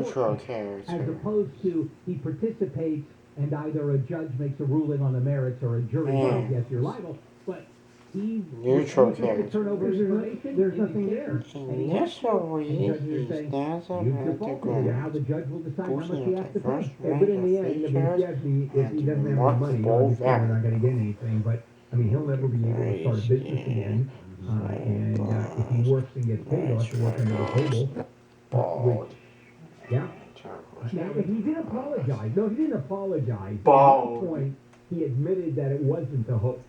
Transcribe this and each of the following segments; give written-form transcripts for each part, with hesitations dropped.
neutral character. As opposed to he participates and either a judge makes a ruling on the merits or a jury says yes, you're liable. But he neutral refuses to character. turn over information. There's nothing there. Initially, he stands up you've at the defaulted. Now the ground, judge will decide how much he pushing has at to the first pay. Yeah, but in the end, I mean, if he doesn't have any money, obviously we're not going to get anything. But I mean, he'll never be able to start a business again. And if he works and gets paid, he'll have to work under the table. Which, yeah. Now, if he did apologize, no, he didn't apologize. At one point, he admitted that it wasn't a hoax.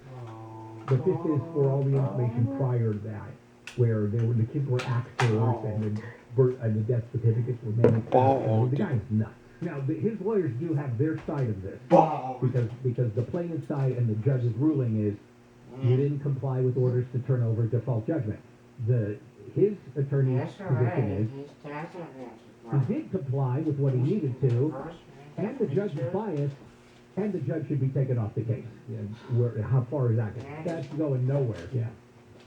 But this is for all the information prior to that, where the kids were actors and the death certificates were made. The guy's nuts. Now, his lawyers do have their side of this, because the plaintiff's side and the judge's ruling is you didn't comply with orders to turn over default judgment. His attorney's position is he did comply with what he needed to, and the judge is biased, and the judge should be taken off the case. Yeah, how far is that going? That's going nowhere. Yeah.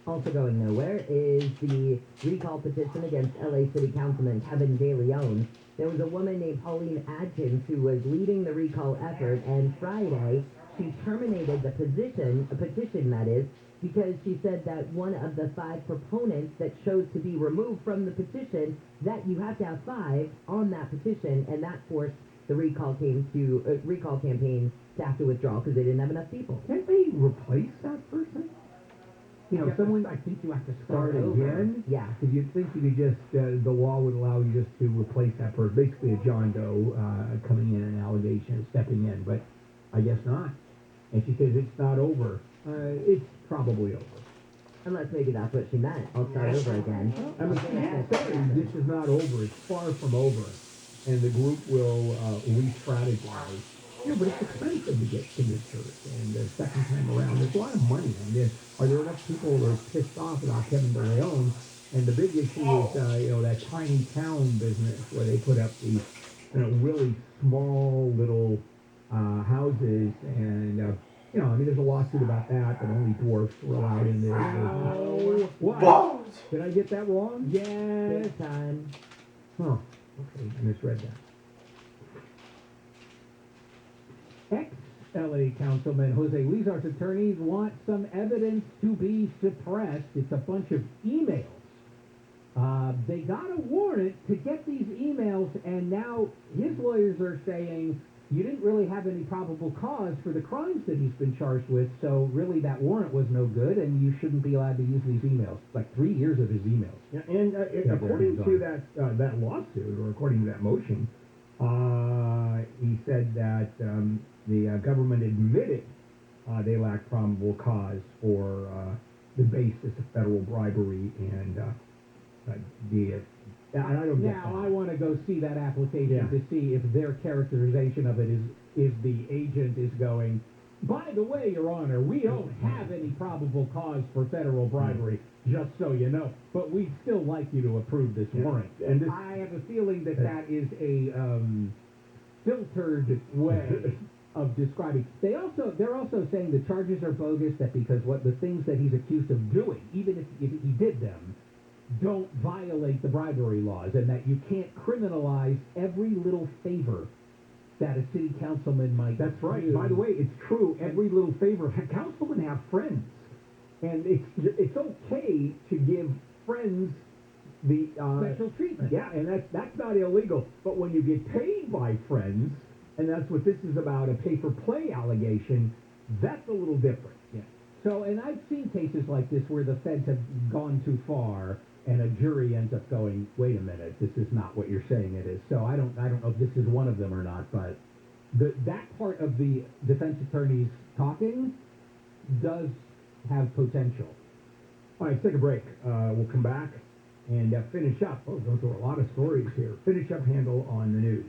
Also going nowhere is the recall petition against LA City Councilman Kevin De Leon. There was a woman named Pauline Adkins who was leading the recall effort, and Friday she terminated the petition that is, because she said that one of the 5 proponents that chose to be removed from the petition, that you have to have 5 on that petition, and that forced the recall campaign to have to withdraw because they didn't have enough people. Can't they replace that person? You know, someone. I think you have to Start again? Yeah. Because you'd think you could just, the law would allow you just to replace that person. Basically a John Doe coming in an allegation and stepping in, but I guess not. And she says it's not over. It's probably over. Unless maybe that's what she meant. I'll start over again. I mean, this is not over. It's far from over. And the group will re-strategize. Yeah, but it's expensive to get signatures. And the second time around, there's a lot of money on this. Are there enough people that are pissed off about Kevin De Leon? And the big issue is, that tiny town business where they put up these, really small little houses. And, I mean, there's a lawsuit about that only dwarfs were allowed in there. Oh, what? Did I get that wrong? yes. This time. Huh. Okay, I misread that. Ex-LA Councilman Jose Lizar's attorneys want some evidence to be suppressed. It's a bunch of emails. They got a warrant to get these emails, and now his lawyers are saying you didn't really have any probable cause for the crimes that he's been charged with, so really that warrant was no good, and you shouldn't be allowed to use these emails. Like 3 years of his emails. Yeah, and according to that lawsuit, or according to that motion, he said that the government admitted they lacked probable cause for the basis of federal bribery and I don't get that. Now, I want to go see that application to see if their characterization of it is the agent is going, by the way, Your Honor, we don't have any probable cause for federal bribery, just so you know, but we'd still like you to approve this warrant. And I have a feeling that is a filtered way of describing. They're also saying the charges are bogus, that because the things that he's accused of doing, even if he did them, don't violate the bribery laws, and that you can't criminalize every little favor that a city councilman might That's right. do. By the way, it's true. Every little favor. Councilmen have friends, and it's okay to give friends the special treatment. Yeah, and that's not illegal. But when you get paid by friends, and that's what this is about, a pay-for-play allegation, that's a little different. Yeah. So, and I've seen cases like this where the feds have gone too far, and a jury ends up going, wait a minute, this is not what you're saying it is. So I don't know if this is one of them or not, but that part of the defense attorneys talking does have potential. All right, let's take a break. We'll come back and finish up. Oh, those are a lot of stories here. Finish up handle on the news.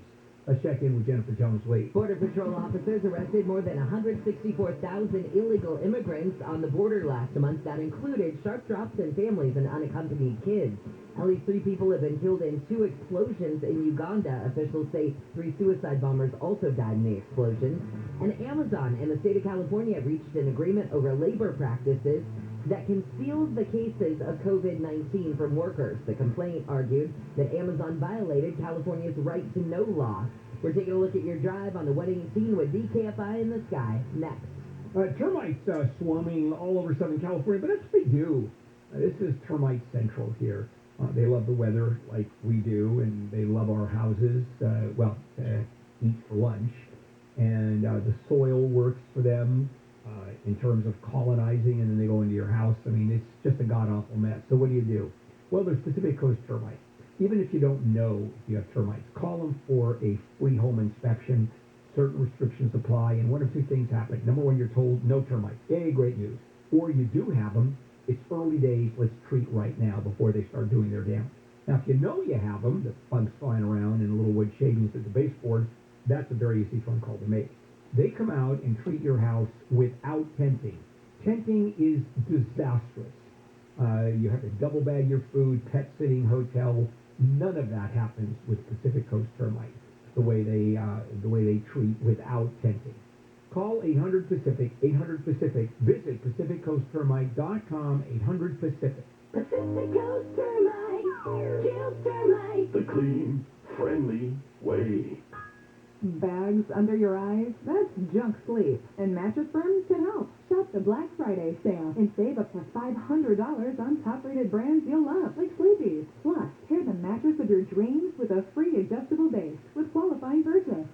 Let's check in with Jennifer Jones-Lee. Border Patrol officers arrested more than 164,000 illegal immigrants on the border last month. That included sharp drops in families and unaccompanied kids. At least 3 people have been killed in 2 explosions in Uganda. Officials say 3 suicide bombers also died in the explosions. And Amazon and the state of California reached an agreement over labor practices that conceals the cases of COVID-19 from workers. The complaint argued that Amazon violated California's right to know law. We're taking a look at your drive on the 118 with DKFI in the sky. Next. Termites swarming all over Southern California, but that's what they do. This is termite central here. They love the weather like we do, and they love our houses. Eat for lunch. And the soil works for them in terms of colonizing, and then they go into your house. I mean, it's just a god-awful mess. So what do? Well, there's Pacific Coast termites. Even if you don't know if you have termites, call them for a free home inspection. Certain restrictions apply, and one of two things happen. Number one, you're told no termites. Yay, great news. Or you do have them. It's early days. Let's treat right now before they start doing their damage. Now, if you know you have them, the bugs flying around and little wood shavings at the baseboard, that's a very easy phone call to make. They come out and treat your house without tenting. Tenting is disastrous. You have to double bag your food, pet sitting, hotel. None of that happens with Pacific Coast termites. The way they treat without tenting. Call 800-PACIFIC, 800-PACIFIC. Visit PacificCoastTermite.com, 800-PACIFIC. Pacific Coast Termite, kills termites. The clean, friendly way. Bags under your eyes? That's junk sleep. And Mattress Firm can help. Shop the Black Friday sale and save up to $500 on top-rated brands you'll love, like Sleepy's. Plus, pair the mattress of your dreams with a free adjustable base with qualifying purchase.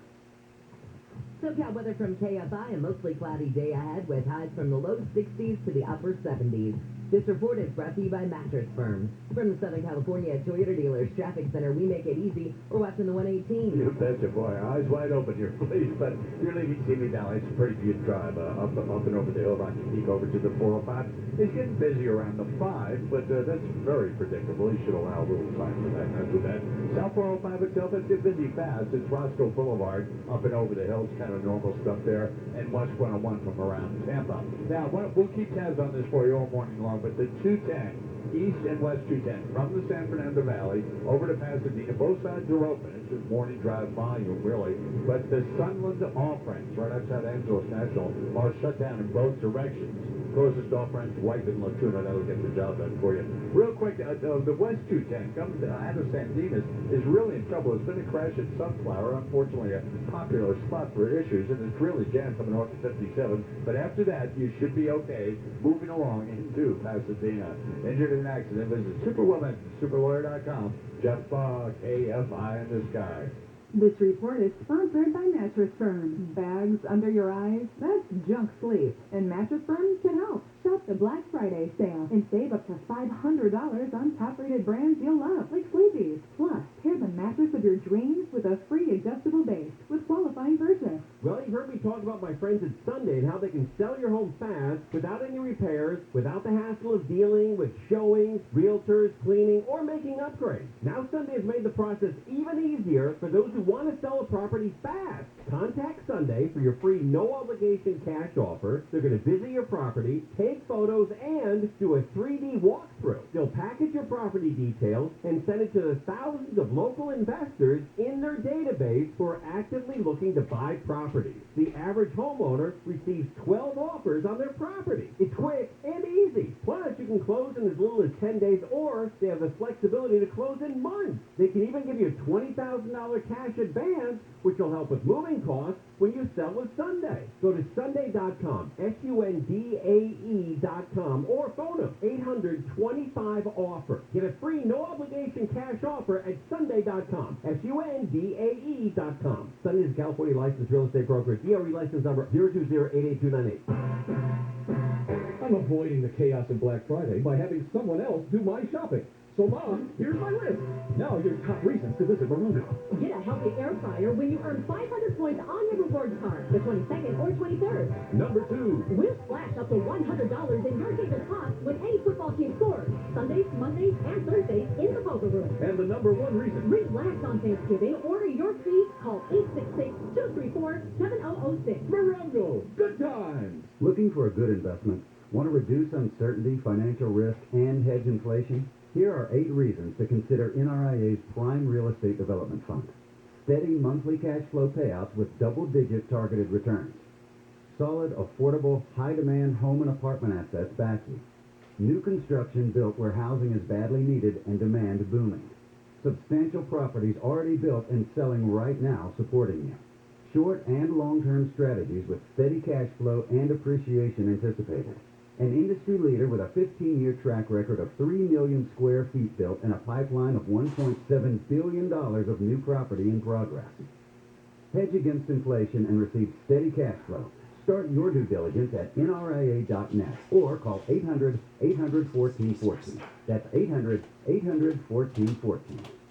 SoCal weather from KFI, a mostly cloudy day ahead with highs from the low 60s to the upper 70s. This report is brought to you by Mattress Firm. From the Southern California Toyota Dealers Traffic Center, we make it easy. We're watching the 118. You betcha, boy. Eyes wide open here, please. But you're leaving TV now. It's a pretty good drive up and over the hill. Rocky Peak over to the 405. It's getting busy around the 5, but that's very predictable. You should allow a little time for that. Not with that. South 405 itself, it's getting busy fast. It's Roscoe Boulevard up and over the hills, kind of normal stuff there, and West 101 from around Tampa. Now, we'll keep tabs on this for you all morning long, but the 210, East and West 210, from the San Fernando Valley over to Pasadena, both sides are open. It's just morning drive volume, really. But the Sunland off-ramps right outside Angeles National are shut down in both directions. Closest off-ramp, White and Laguna, that'll get the job done for you. Real quick, the West 210 comes out of San Dimas is really in trouble. It's been a crash at Sunflower, unfortunately a popular spot for issues, and it's really jammed coming off the 57. But after that, you should be okay moving along into Pasadena. Injured in an accident, visit Superwoman, superlawyer.com. Jeff KFI in the sky. This report is sponsored by Mattress Firm. Bags under your eyes? That's junk sleep. And Mattress Firm can help. Shop the Black Friday sale and save up to $500 on top-rated brands you'll love, like Sleepy's. Plus, pair the mattress of your dreams with a free adjustable base with qualifying purchase. Well, you've heard me talk about my friends at Sunday and how they can sell your home fast without any repairs, without the hassle of dealing with showings, realtors, cleaning, or making upgrades. Now Sunday has made the process even easier for those who want to sell a property fast. Contact Sunday for your free no-obligation cash offer. They're going to visit your property, take photos, and do a 3D walkthrough. They'll package your property details and send it to the thousands of local investors in their database who are actively looking to buy properties. The average homeowner receives 12 offers on their property. It's quick and easy. Plus, you can close in as little as 10 days, or they have the flexibility to close in months. They can even give you a $20,000 cash advance, which will help with moving costs when you sell with Sunday. Go to Sunday.com, SUNDAE.com, or phone them, 800-25-OFFER. Get a free no-obligation cash offer at Sunday.com, SUNDAE.com. Sunday is a California licensed real estate broker. DRE license number 020-88298. I'm avoiding the chaos of Black Friday by having someone else do my shopping. So, Mom, here's my list. Now your top reasons to visit Baruga. Get a healthy air fryer when you earn 500 points on your rewards card, the 22nd or 23rd. Number 2. We'll splash up to $100 in your favorite pot when any football team scores. Sundays, Mondays, and Thursdays in the poker room. And the number 1 reason. Relax on Thanksgiving. Order your fee. Call 866-234-7006. Morongo, good times. Looking for a good investment? Want to reduce uncertainty, financial risk, and hedge inflation? Here are 8 reasons to consider NRIA's Prime Real Estate Development Fund. Steady monthly cash flow payouts with double-digit targeted returns. Solid, affordable, high-demand home and apartment assets back you. New construction built where housing is badly needed and demand booming. Substantial properties already built and selling right now supporting you. Short and long-term strategies with steady cash flow and appreciation anticipated. An industry leader with a 15-year track record of 3 million square feet built and a pipeline of $1.7 billion of new property in progress. Hedge against inflation and receive steady cash flow. Start your due diligence at nria.net or call 800-800-1414. That's 800-800-1414.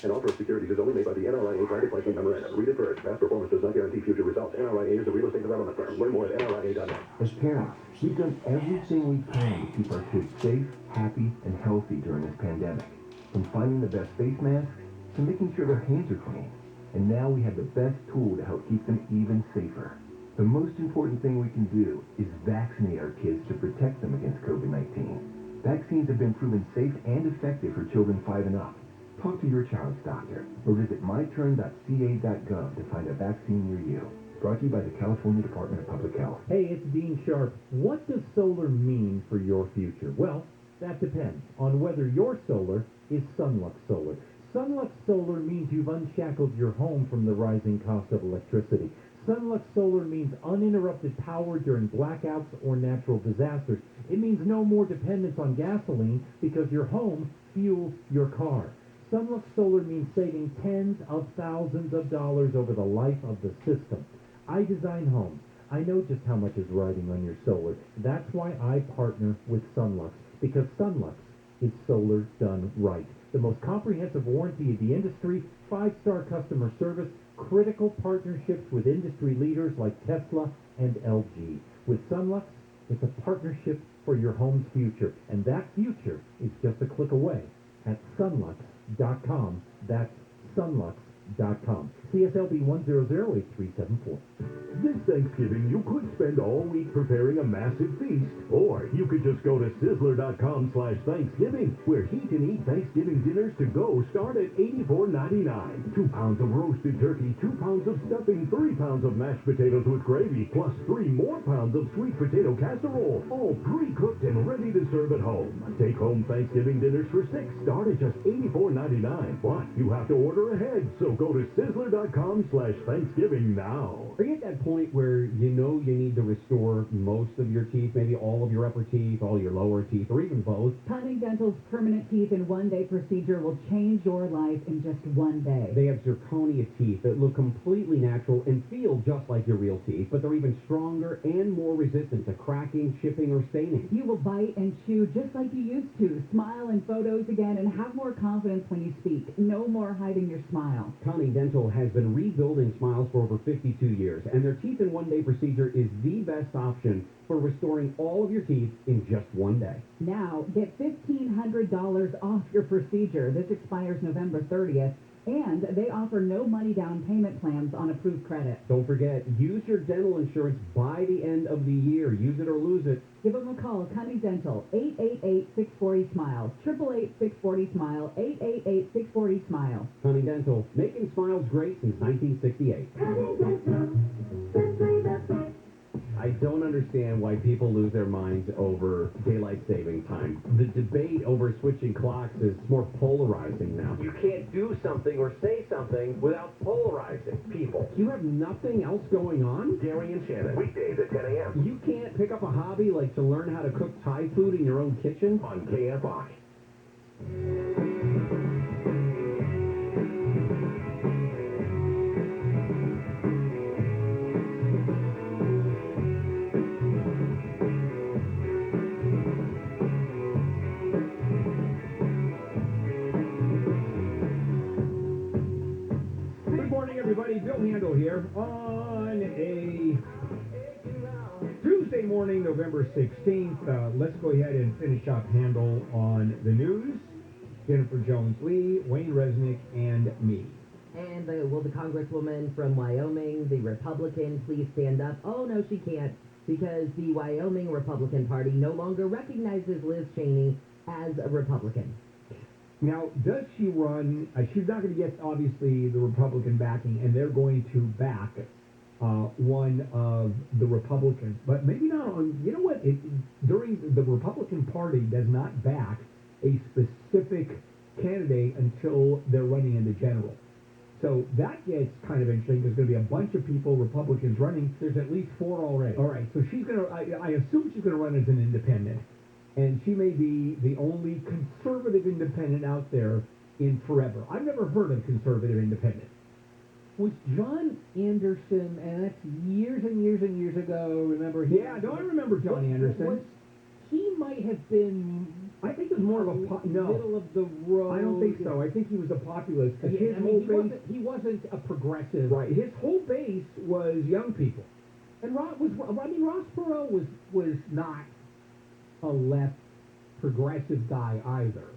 An offer of securities is only made by the NRIA private placement memorandum. Read it first. Past performance does not guarantee future results. NRIA is a real estate development firm. Learn more at nria.net. As parents, we've done everything we can to keep our kids safe, happy, and healthy during this pandemic. From finding the best face masks to making sure their hands are clean. And now we have the best tool to help keep them even safer. The most important thing we can do is vaccinate our kids to protect them against COVID-19. Vaccines have been proven safe and effective for children 5 and up. Talk to your child's doctor or visit myturn.ca.gov to find a vaccine near you. Brought to you by the California Department of Public Health. Hey, it's Dean Sharp. What does solar mean for your future? Well, that depends on whether your solar is Sunlux Solar. Sunlux Solar means you've unshackled your home from the rising cost of electricity. Sunlux Solar means uninterrupted power during blackouts or natural disasters. It means no more dependence on gasoline because your home fuels your car. Sunlux Solar means saving tens of thousands of dollars over the life of the system. I design homes. I know just how much is riding on your solar. That's why I partner with Sunlux, because Sunlux is solar done right. The most comprehensive warranty in the industry, 5-star customer service, critical partnerships with industry leaders like Tesla and LG. With Sunlux, it's a partnership for your home's future, and that future is just a click away at sunlux.com. That's sunlux.com. CSLB 1008374. This Thanksgiving, you could spend all week preparing a massive feast, or you could just go to Sizzler.com/Thanksgiving, where he can eat Thanksgiving dinners to go start at $84.99. 2 pounds of roasted turkey, 2 pounds of stuffing, 3 pounds of mashed potatoes with gravy, plus 3 more pounds of sweet potato casserole, all pre-cooked and ready to serve at home. Take home Thanksgiving dinners for 6 start at just $84.99. But you have to order ahead, so go to Sizzler.com/Thanksgiving now. Are you at that point where you know you need to restore most of your teeth, maybe all of your upper teeth, all your lower teeth, or even both? Cunning Dental's permanent teeth in 1-day procedure will change your life in just 1 day. They have zirconia teeth that look completely natural and feel just like your real teeth, but they're even stronger and more resistant to cracking, chipping, or staining. You will bite and chew just like you used to, smile in photos again, and have more confidence when you speak. No more hiding your smile. Cunning Dental has been rebuilding smiles for over 52 years, and their teeth in 1-day procedure is the best option for restoring all of your teeth in just 1 day. Now, get $1,500 off your procedure. This expires November 30th, and they offer no money down payment plans on approved credit. Don't forget, use your dental insurance by the end of the year. Use it or lose it. Give them a call, Cunning Dental, 888-640-SMILE, 888-640-SMILE, 888-640-SMILE. Cunning Dental, making smiles great since 1968. I don't understand why people lose their minds over daylight saving time. The debate over switching clocks is more polarizing now. You can't do something or say something without polarizing people. You have nothing else going on? Gary and Shannon, weekdays at 10 a.m. You can't pick up a hobby like to learn how to cook Thai food in your own kitchen? on KFI. Good morning, everybody. Bill Handel here on a Tuesday morning, November 16th. Let's go ahead and finish up Handel on the news. Jennifer Jones-Lee, Wayne Resnick, and me. And will the Congresswoman from Wyoming, the Republican, please stand up? Oh, no, she can't, because the Wyoming Republican Party no longer recognizes Liz Cheney as a Republican. Now, does she run? She's not going to get, obviously, the Republican backing, and they're going to back one of the Republicans, but maybe not on, you know what, during the Republican Party does not back a specific candidate until they're running in the general. So that gets kind of interesting. There's going to be a bunch of people, Republicans running. There's at least 4 already. All right, so she's going to, I assume she's going to run as an independent. And she may be the only conservative independent out there in forever. I've never heard of conservative independent. Was John Anderson, and that's years and years and years ago, remember? Yeah, no, I remember John Anderson. He might have been... I think he was more of a middle of the road. I don't think so. I think he was a populist. Yeah, he wasn't a progressive. Right. His whole base was young people. And Ross Perot was not a left progressive guy either.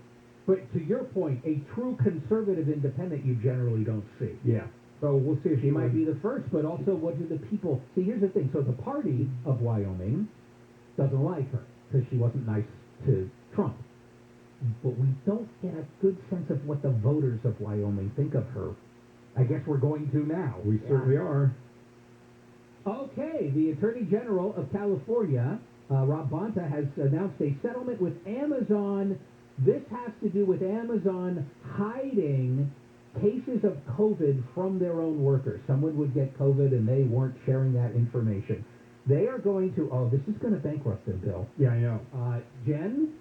But to your point, a true conservative independent you generally don't see. Yeah. So we'll see if she might be the first, but also what do the people... See, here's the thing. So the party of Wyoming doesn't like her because she wasn't nice to Trump. But we don't get a good sense of what the voters of Wyoming think of her. I guess we're going to now. We certainly are. Okay, the Attorney General of California, Rob Bonta, has announced a settlement with Amazon. This has to do with Amazon hiding cases of COVID from their own workers. Someone would get COVID and they weren't sharing that information. They are going to, this is going to bankrupt them, Bill. Yeah, I know. Jen,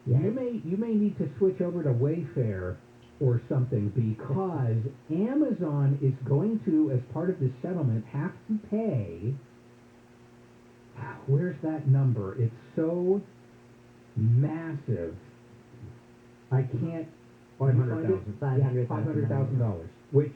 yes. you may need to switch over to Wayfair or something because Amazon is going to, as part of this settlement, have to pay, where's that number? It's so massive. I can't... $500,000. $500,000. Which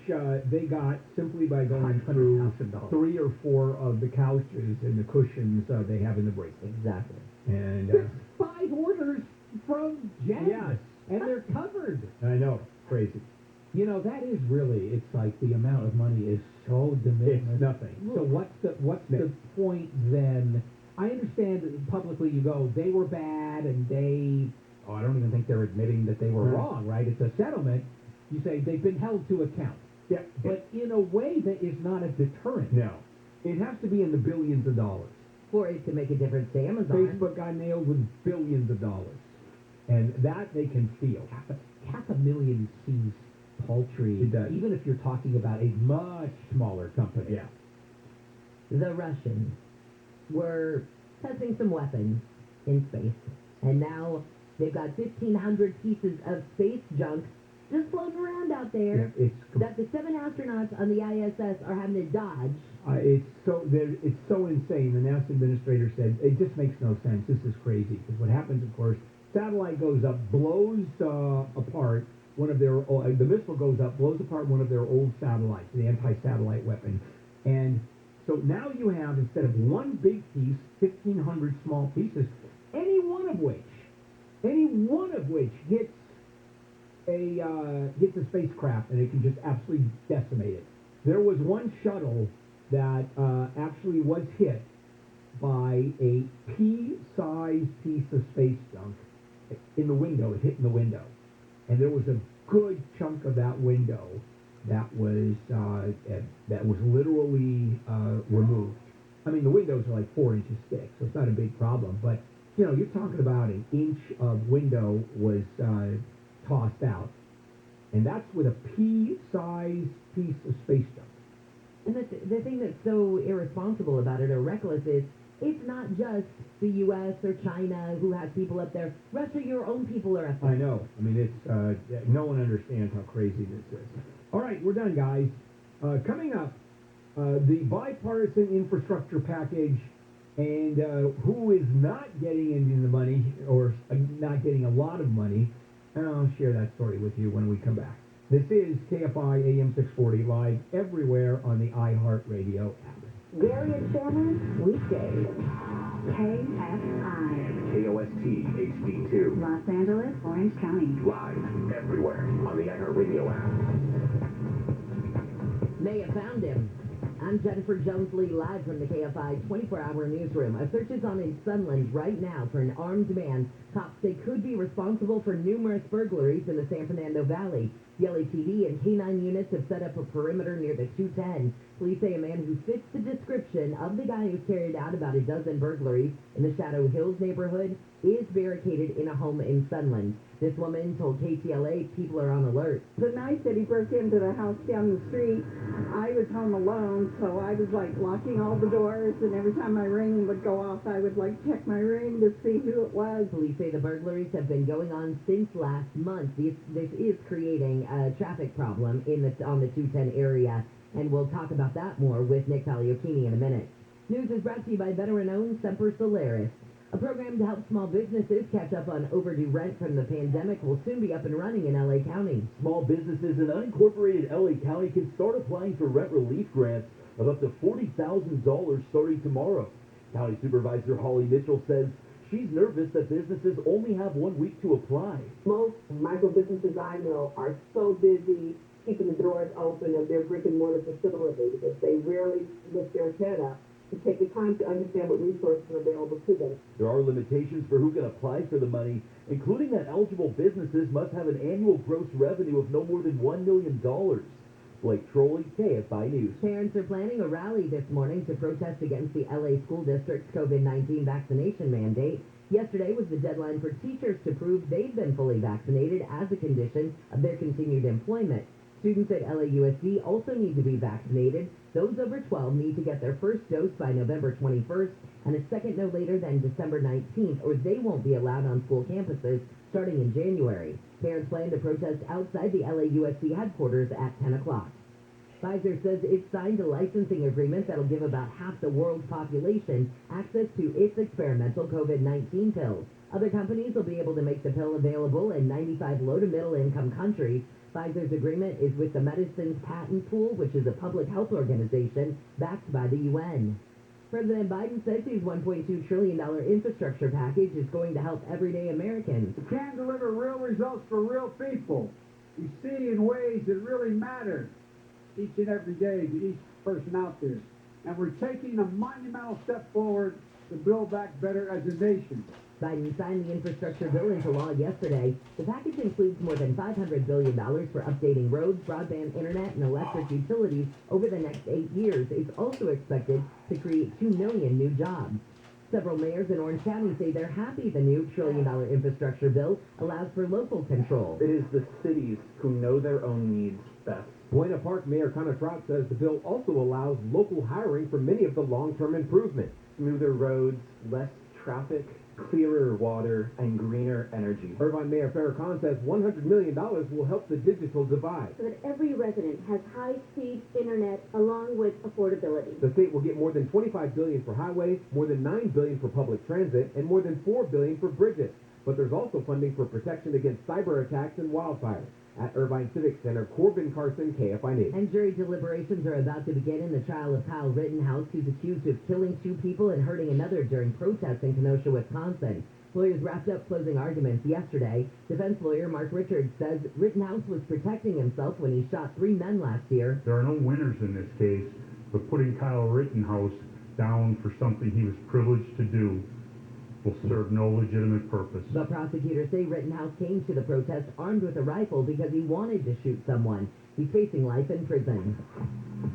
they got simply by going through 3 or 4 of the couches and the cushions they have in the bracelet. Exactly. And 5 orders from Jen. Yes. And they're covered. I know. Crazy. You know, that is really, it's like the amount of money is so de minimis. It's nothing. So what's the point then? I understand that publicly you go, they were bad and I don't even think they're admitting that they were wrong, right? It's a settlement. You say they've been held to account. Yeah. But in a way that is not a deterrent. No. It has to be in the billions of dollars. For it to make a difference to Amazon. Facebook got nailed with billions of dollars. And that they can feel. Half a million seems paltry. It does. Even if you're talking about a much smaller company. Yeah. The Russians were testing some weapons in space. And now they've got 1,500 pieces of space junk just floating around out there that the 7 astronauts on the ISS are having to dodge. It's so insane. The NASA administrator said, it just makes no sense. This is crazy. Because what happens, of course, satellite goes up, blows apart one of their, the missile goes up, blows apart one of their old satellites, the anti-satellite weapon. And so now you have, instead of one big piece, 1,500 small pieces, any one of which hits a spacecraft and it can just absolutely decimate it. There was one shuttle that actually was hit by a pea-sized piece of space junk in the window. It hit in the window, and there was a good chunk of that window that was literally removed. I mean, the windows are like 4 inches thick, so it's not a big problem. But you know, you're talking about an inch of window was tossed out, and that's with a pea-sized piece of space junk. And the thing that's so irresponsible about it, or reckless, is it's not just the U.S. or China who has people up there. Russia, your own people are up there. I know. I mean, it's no one understands how crazy this is. All right, we're done, guys. Coming up, the bipartisan infrastructure package, and who is not getting any of the money, or not getting a lot of money. And I'll share that story with you when we come back. This is KFI AM 640 live everywhere on the iHeartRadio app. Gary and Chandler, weekdays. KFI. KOST HD2. Los Angeles, Orange County. Live everywhere on the iHeartRadio app. They have found him. I'm Jennifer Jones-Lee, live from the KFI 24-hour newsroom. A search is on in Sunland right now for an armed man. Cops say could be responsible for numerous burglaries in the San Fernando Valley. The LAPD and K9 units have set up a perimeter near the 210. Police say a man who fits the description of the guy who's carried out about a dozen burglaries in the Shadow Hills neighborhood is barricaded in a home in Sunland. This woman told KTLA people are on alert. The night that he broke into the house down the street, I was home alone, so I was like locking all the doors, and every time my ring would go off, I would like check my ring to see who it was. Police say the burglaries have been going on since last month. This is creating a traffic problem on the 210 area, and we'll talk about that more with Nick Tagliocchini in a minute. News is brought to you by veteran-owned Semper Solaris. A program to help small businesses catch up on overdue rent from the pandemic will soon be up and running in L.A. County. Small businesses in unincorporated L.A. County can start applying for rent relief grants of up to $40,000 starting tomorrow. County Supervisor Holly Mitchell says she's nervous that businesses only have 1 week to apply. Most micro businesses I know are so busy keeping the doors open of their brick and mortar facility that they rarely lift their head up to take the time to understand what resources are available to them. There are limitations for who can apply for the money, including that eligible businesses must have an annual gross revenue of no more than $1 million. Blake Trolley, KFI News. Parents are planning a rally this morning to protest against the LA School District's COVID-19 vaccination mandate. Yesterday was the deadline for teachers to prove they've been fully vaccinated as a condition of their continued employment. Students at LAUSD also need to be vaccinated. Those over 12 need to get their first dose by November 21st and a second no later than December 19th, or they won't be allowed on school campuses starting in January. Parents plan to protest outside the LAUSD headquarters at 10 o'clock. Pfizer says it signed a licensing agreement that'll give about half the world's population access to its experimental COVID-19 pills. Other companies will be able to make the pill available in 95 low to middle income countries. Pfizer's agreement is with the Medicines Patent Pool, which is a public health organization backed by the UN. President Biden says his $1.2 trillion infrastructure package is going to help everyday Americans. It can deliver real results for real people. We see in ways that really matter each and every day to each person out there. And we're taking a monumental step forward to build back better as a nation. Biden signed the infrastructure bill into law yesterday. The package includes more than $500 billion for updating roads, broadband internet, and electric utilities over the next 8 years. It's also expected to create 2 million new jobs. Several mayors in Orange County say they're happy the new $1 trillion infrastructure bill allows for local control. It is the cities who know their own needs best. Buena Park Mayor Connor Trout says the bill also allows local hiring for many of the long-term improvements. Smoother roads, less traffic, clearer water, and greener energy. Irvine Mayor Farrakhan says $100 million will help the digital divide. So that every resident has high-speed internet along with affordability. The state will get more than $25 billion for highways, more than $9 billion for public transit, and more than $4 billion for bridges. But there's also funding for protection against cyber attacks and wildfires. At Irvine Civic Center, Corbin Carson, KFI News. And jury deliberations are about to begin in the trial of Kyle Rittenhouse, who's accused of killing 2 people and hurting another during protests in Kenosha, Wisconsin. Lawyers wrapped up closing arguments yesterday. Defense lawyer Mark Richards says Rittenhouse was protecting himself when he shot 3 men last year. There are no winners in this case, but putting Kyle Rittenhouse down for something he was privileged to do will serve no legitimate purpose. The prosecutors say Rittenhouse came to the protest armed with a rifle because he wanted to shoot someone. He's facing life in prison.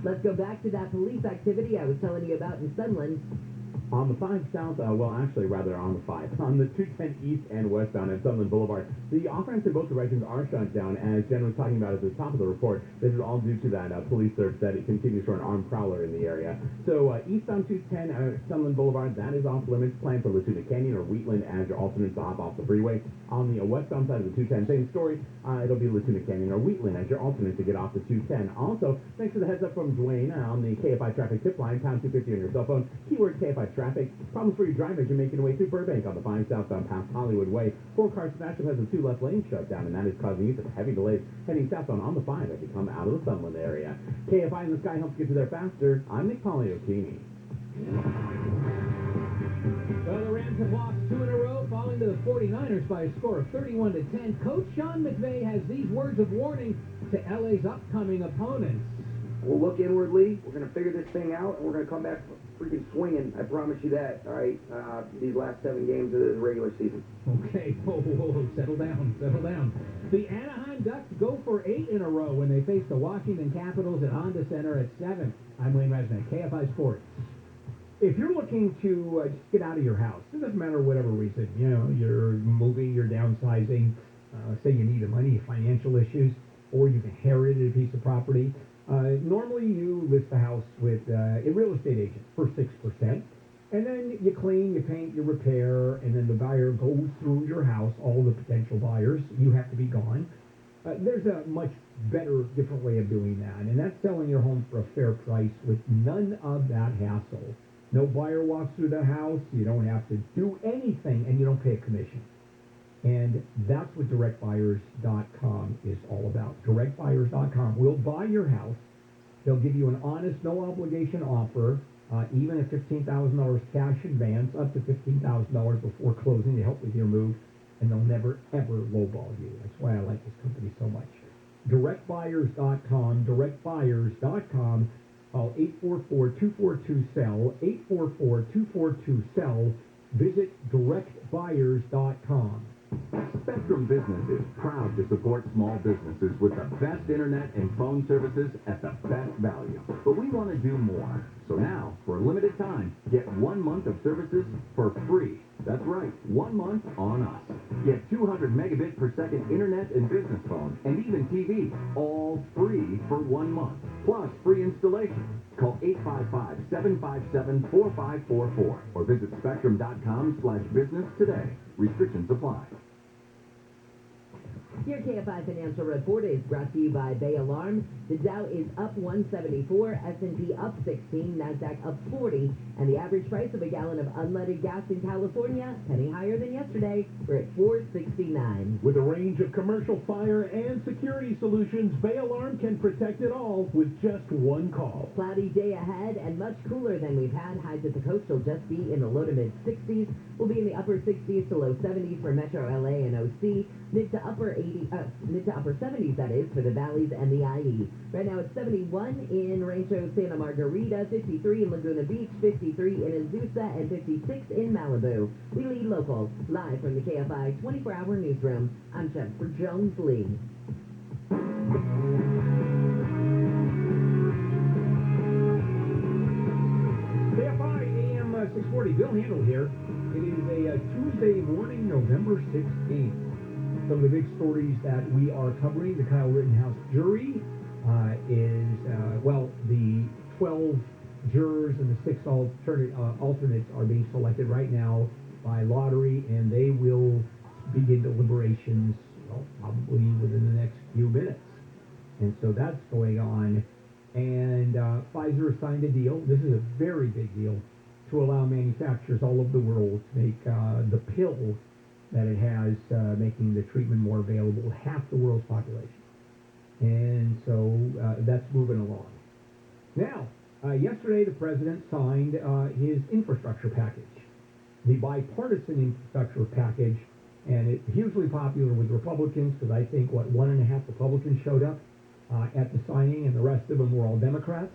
Let's go back to that police activity I was telling you about in Sunland. On the 5 south, on the 5, on the 210 east and westbound at Sunland Boulevard, the off-ramps in both directions are shut down, as Jen was talking about at the top of the report. This is all due to that police search that it continues for an armed prowler in the area. So eastbound 210 Sunland Boulevard, that is off limits. Plan for Latuda Canyon or Wheatland as your alternates to hop off the freeway. On the westbound side of the 210, same story. It'll be Latuda Canyon or Wheatland as your alternate to get off the 210. Also, thanks for the heads up from Dwayne on the KFI traffic tip line, pound 250 on your cell phone, keyword KFI traffic. Problems for your drive as you're making your way through Burbank on the 5 southbound past Hollywood Way. 4-car smash-up has the 2 left lanes shut down, and that is causing you some heavy delays heading southbound on the 5 as you come out of the Sunland area. KFI in the sky helps get you there faster. I'm Nick Tagliocchini. Well, the Rams have lost 2 in a row, falling to the 49ers by a score of 31-10. Coach Sean McVay has these words of warning to LA's upcoming opponents. We'll look inwardly. We're going to figure this thing out, and we're going to come back freaking swinging. I promise you that, all right? These last 7 games of the regular season. Okay, whoa, settle down. The Anaheim Ducks go for 8 in a row when they face the Washington Capitals at Honda Center at 7. I'm Wayne Resnick, KFI Sports. If you're looking to just get out of your house, it doesn't matter whatever reason, you're moving, you're downsizing, say you need the money, financial issues, or you've inherited a piece of property, normally you list the house with a real estate agent for 6%, and then you clean, you paint, you repair, and then the buyer goes through your house, all the potential buyers, you have to be gone. There's a much better, different way of doing that, and that's selling your home for a fair price with none of that hassle. No buyer walks through the house, you don't have to do anything, and you don't pay a commission. And that's what DirectBuyers.com is all about. DirectBuyers.com will buy your house. They'll give you an honest, no-obligation offer, even at $15,000 cash advance, up to $15,000 before closing to help with your move, and they'll never, ever lowball you. That's why I like this company so much. DirectBuyers.com, DirectBuyers.com. Call 844-242-SELL, 844-242-SELL. Visit DirectBuyers.com. Spectrum Business is proud to support small businesses with the best internet and phone services at the best value. But we want to do more. So now, for a limited time, get 1 month of services for free. That's right, 1 month on us. Get 200 megabit per second internet and business phone, and even TV, all free for 1 month. Plus free installation. Call 855-757-4544 or visit spectrum.com/business today. Restrictions apply. Your KFI Financial Report is brought to you by Bay Alarm. The Dow is up 174, S&P up 16, NASDAQ up 40, and the average price of a gallon of unleaded gas in California, penny higher than yesterday. We're at $4.69. With a range of commercial fire and security solutions, Bay Alarm can protect it all with just one call. Cloudy day ahead and much cooler than we've had. Highs at the coast will just be in the low to mid 60s. We'll be in the upper 60s to low 70s for Metro LA and OC. Mid to upper 70s, that is, for the valleys and the IE. Right now it's 71 in Rancho Santa Margarita, 53 in Laguna Beach, 53 in Azusa, and 56 in Malibu. We lead local, live from the KFI 24-hour newsroom. I'm Jennifer Jones-Lee. KFI AM 640, Bill Handel here. It is a Tuesday morning, November 16th. Some of the big stories that we are covering, the Kyle Rittenhouse jury is, the 12 jurors and the 6 alternates are being selected right now by lottery, and they will begin deliberations, probably within the next few minutes. And so that's going on. And Pfizer signed a deal. This is a very big deal to allow manufacturers all over the world to make the pill that it has, making the treatment more available, half the world's population. And so that's moving along. Now, yesterday the president signed his infrastructure package, the bipartisan infrastructure package, and it's hugely popular with Republicans because I think, 1.5 Republicans showed up at the signing, and the rest of them were all Democrats.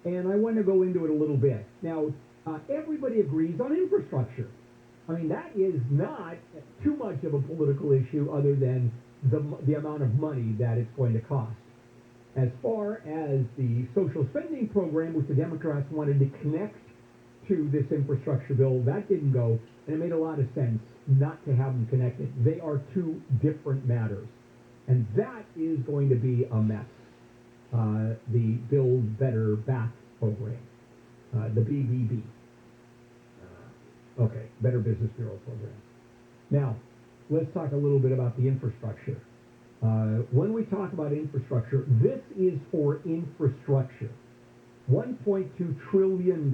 And I want to go into it a little bit. Now, everybody agrees on infrastructure. I mean, that is not too much of a political issue other than the amount of money that it's going to cost. As far as the social spending program, which the Democrats wanted to connect to this infrastructure bill, that didn't go, and it made a lot of sense not to have them connected. They are two different matters, and that is going to be a mess. The Build Better Back program, the BBB. Okay, Better Business Bureau program. Now, let's talk a little bit about the infrastructure. When we talk about infrastructure, this is for infrastructure. $1.2 trillion.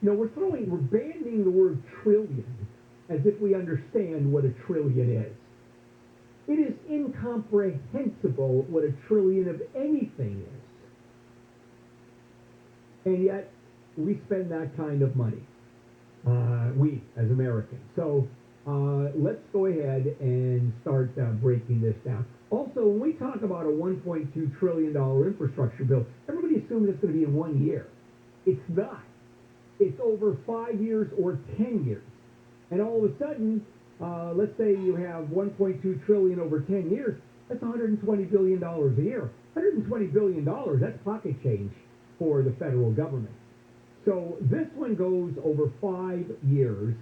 We're banning the word trillion as if we understand what a trillion is. It is incomprehensible what a trillion of anything is. And yet, we spend that kind of money. We, as Americans. So, let's go ahead and start breaking this down. Also, when we talk about a $1.2 trillion infrastructure bill, everybody assumed it's going to be in 1 year. It's not. It's over 5 years or 10 years. And all of a sudden, let's say you have 1.2 trillion over 10 years, that's $120 billion a year. $120 billion, that's pocket change for the federal government. So this one goes over 5 years,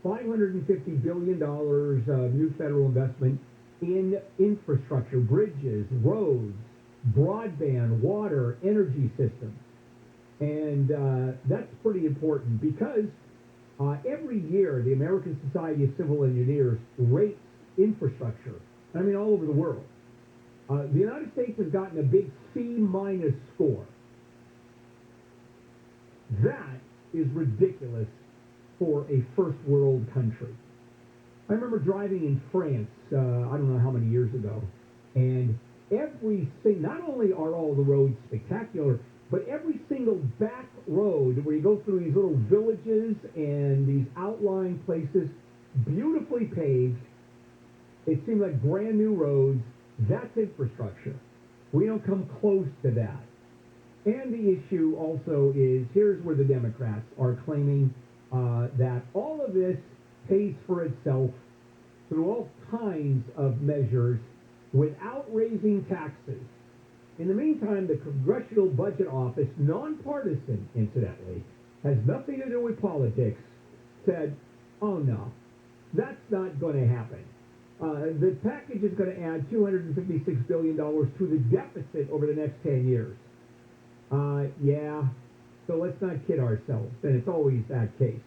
$550 billion of new federal investment in infrastructure, bridges, roads, broadband, water, energy systems. And that's pretty important because every year the American Society of Civil Engineers rates infrastructure, I mean all over the world. The United States has gotten a big C- score. That is ridiculous for a first world country. I remember driving in France, I don't know how many years ago, and not only are all the roads spectacular, but every single back road where you go through these little villages and these outlying places, beautifully paved, it seemed like brand new roads, that's infrastructure. We don't come close to that. And the issue also is, here's where the Democrats are claiming that all of this pays for itself through all kinds of measures without raising taxes. In the meantime, the Congressional Budget Office, nonpartisan, incidentally, has nothing to do with politics, said, oh no, that's not going to happen. The package is going to add $256 billion to the deficit over the next 10 years. Yeah, so let's not kid ourselves, and it's always that case.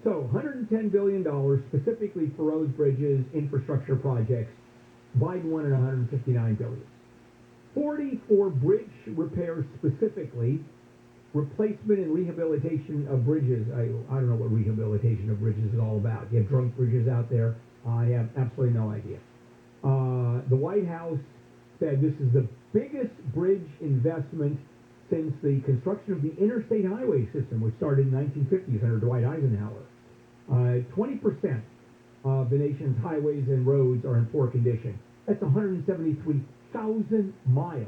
So, $110 billion specifically for roads, bridges, infrastructure projects. Biden wanted $159 billion. 40 for bridge repairs specifically, replacement and rehabilitation of bridges. I don't know what rehabilitation of bridges is all about. You have drunk bridges out there. I have absolutely no idea. The White House said this is the biggest bridge investment since the construction of the interstate highway system, which started in the 1950s under Dwight Eisenhower. 20% of the nation's highways and roads are in poor condition. That's 173,000 miles.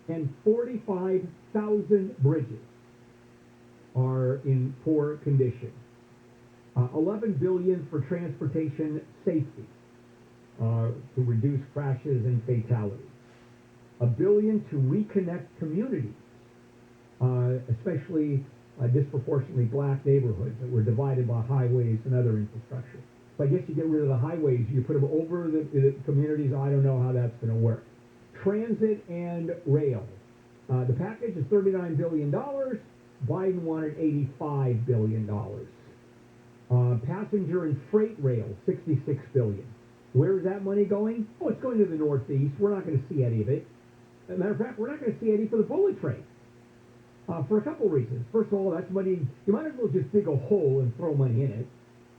And 45,000 bridges are in poor condition. $11 billion for transportation safety to reduce crashes and fatalities. $1 billion to reconnect communities, especially disproportionately black neighborhoods that were divided by highways and other infrastructure. So I guess you get rid of the highways, you put them over the communities. I don't know how that's going to work. Transit and rail. The package is $39 billion. Biden wanted $85 billion. Passenger and freight rail, $66 billion. Where is that money going? Oh, it's going to the Northeast. We're not going to see any of it. As a matter of fact, we're not going to see any for the bullet train. For a couple reasons. First of all, that's money, you might as well just dig a hole and throw money in it,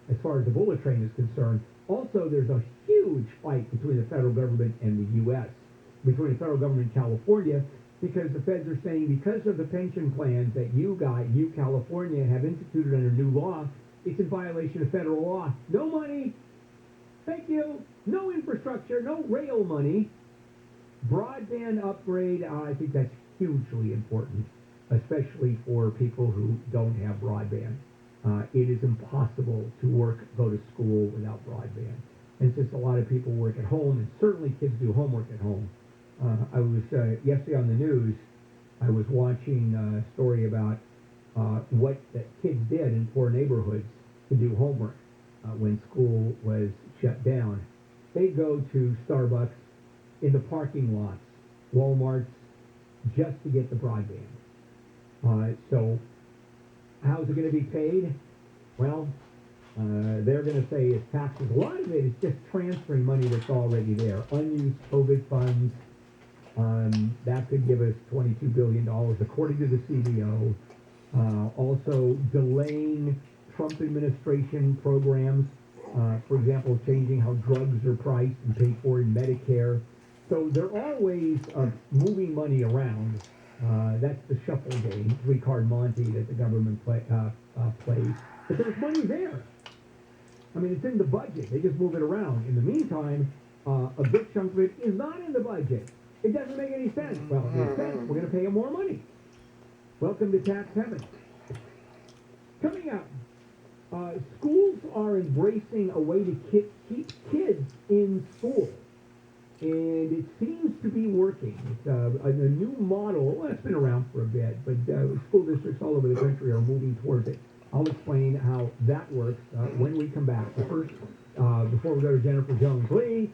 as far as the bullet train is concerned. Also, there's a huge fight between the federal government and the U.S., between the federal government and California, because the feds are saying because of the pension plans that you California, have instituted under new law, it's in violation of federal law. No money. Thank you. No infrastructure, no rail money. Broadband upgrade, I think that's hugely important, especially for people who don't have broadband. It is impossible to go to school without broadband. And since a lot of people work at home, and certainly kids do homework at home, I was, yesterday on the news, I was watching a story about what the kids did in poor neighborhoods to do homework when school was shut down. They'd go to Starbucks in the parking lots, Walmarts, just to get the broadband. So how's it going to be paid? Well, they're going to say it's taxes. A lot of it is just transferring money that's already there. Unused COVID funds, that could give us $22 billion, according to the CBO. Also delaying Trump administration programs, for example, changing how drugs are priced and paid for in Medicare. So there are ways of moving money around. That's the shuffle game, three-card Monte that the government plays. But there's money there. I mean, it's in the budget. They just move it around. In the meantime, a big chunk of it is not in the budget. It doesn't make any sense. Well, it makes sense. We're going to pay them more money. Welcome to Tax Heaven. Coming up, schools are embracing a way to keep kids in school. And it seems to be working. It's a new model. Well, it's been around for a bit, but school districts all over the country are moving towards it. I'll explain how that works when we come back. But first, before we go to Jennifer Jones-Lee,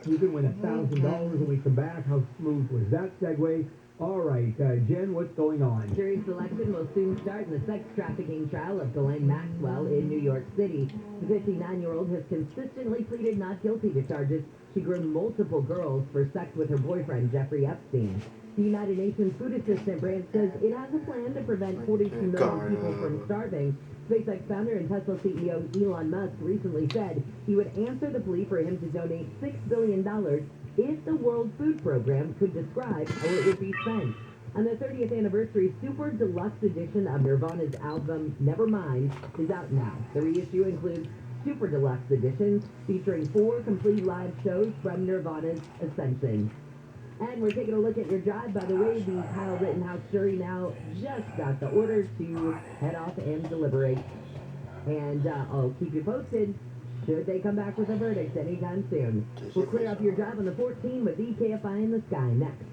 you can win $1,000 when we come back. How smooth was that segue? All right, Jen, what's going on? Jury selection will soon start in the sex trafficking trial of Ghislaine Maxwell in New York City. The 59-year-old has consistently pleaded not guilty to charges. She groomed multiple girls for sex with her boyfriend, Jeffrey Epstein. The United Nations Food Assistance Branch says it has a plan to prevent 42 million people from starving. SpaceX founder and Tesla CEO Elon Musk recently said he would answer the plea for him to donate $6 billion if the World Food Program could describe how it would be spent. And the 30th anniversary Super Deluxe edition of Nirvana's album Nevermind is out now. The reissue includes Super Deluxe edition featuring 4 complete live shows from Nirvana's Ascension. And we're taking a look at your drive. By the way, the Kyle Rittenhouse jury now just got the order to head off and deliberate. And I'll keep you posted should they come back with a verdict anytime soon. We'll clear up your drive on the 14 with the KFI in the Sky next.